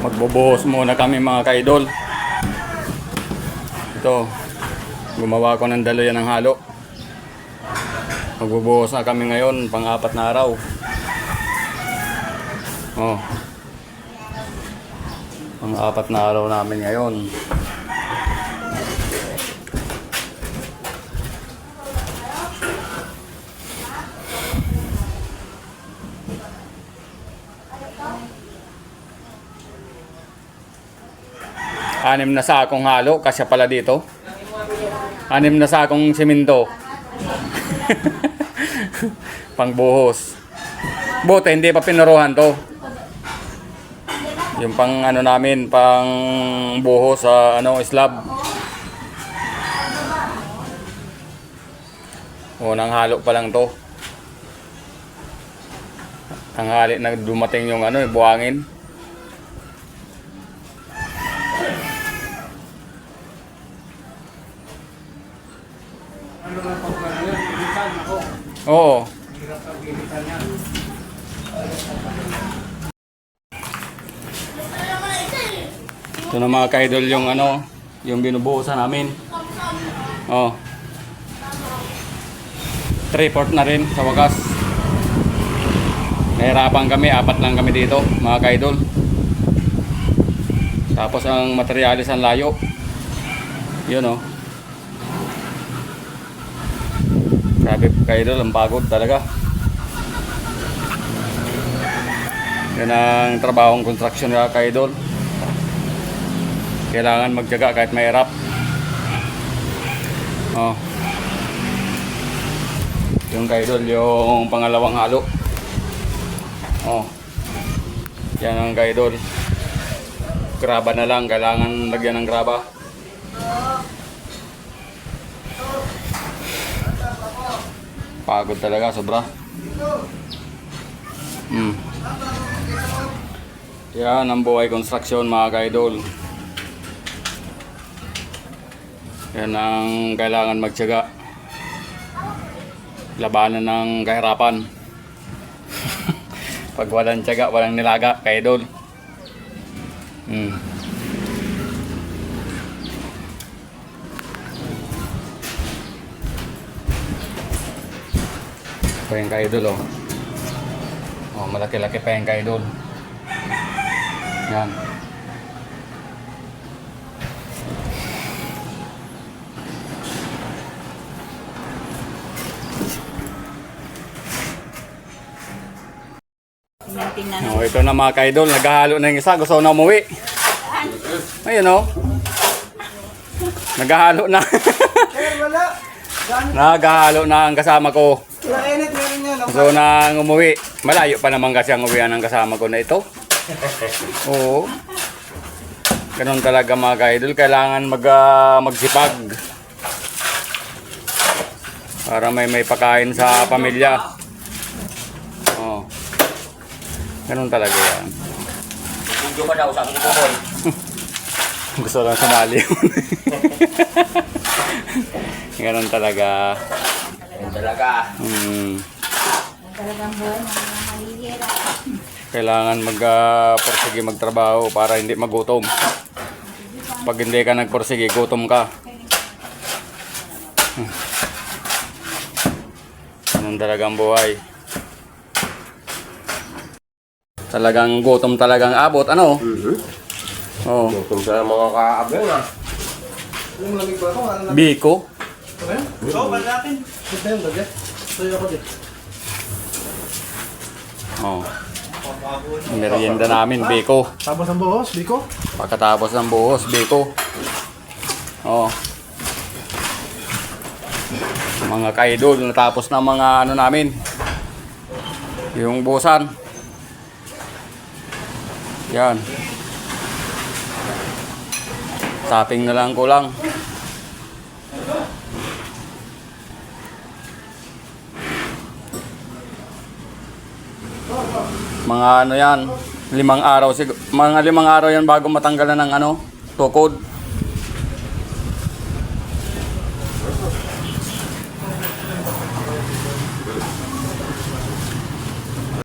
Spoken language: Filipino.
Magbubuhos muna kami mga kaidol. Ito, gumawa ko ng daluyan ng halo. Magbubuhos na kami ngayon, pang-apat na araw. Oh. Pang-apat na araw namin ngayon. Anim na sakong halo, kasya pala dito. 6 na sakong simento. Pangbuhos. Buti hindi pa pinuruhan to. Yung pang ano namin, pang buhos sa slab. Unang halo pa lang to. Tanghali na dumating yung buhangin. Oo. Ito na mga kaidol yung yung binubuhusan namin. Oh. 3/4 na rin sa wakas. Nahirapan kami, 4 lang kami dito, mga kaidol. Tapos ang materialis ang layo. Yun oh. Grabe kaidol, ang pagod talaga. Yan ang trabahong construction na kaidol. Kailangan magtiyaga kahit mahirap. Oh. Yung kaidol, yung pangalawang halo. Oh. Yan ang kaidol. Graba na lang, kailangan lagyan ng graba. Pagod talaga, sobra. Yan ang buhay construction mga kaidol. Yan ang kailangan magtiyaga. Labanan ng kahirapan. Pag walang tiyaga, walang nilaga, kaidol. Pa yung kaidol oh. Oh, malaki-laki pa yung kaidol. Yan. Oh, ito na mga kaidol, naghahalo na yung isa, gusto na umuwi. Ayun oh. Naghahalo na. Naghahalo na ang kasama ko. So nang umuwi, malayo pa naman kasi ang uwian ng kasama ko na ito. Oo. Ganun talaga mga kaidol, kailangan magsipag para may pakain sa pamilya. Oo. Ganun talaga yan. Video ka daw, sabi ko boy. Gusto lang sumali. Ganun talaga. Talaga. Talagang buhay mga mahihira. Kailangan magporsige magtrabaho para hindi magutom. Pag hindi ka nagporsige, gutom ka. Ganun talagang buhay. Talagang gutom talagang abot, ano? Oo. Gutom sa mga kaabang ah. Yung lamig ba ito? Biko. So, balik natin. Ito yung bagay. Tuyo ako dito. Oh. Merienda namin, biko. Tapos ang buhos, Biko. Pagkatapos ng buhos, biko. Oh. Mga kaidol, natapos na mga namin. Yung buhusan. Yan. Topping na lang kulang. Mga yan, 5 araw, mga 5 araw yan bago matanggalan ng tukod.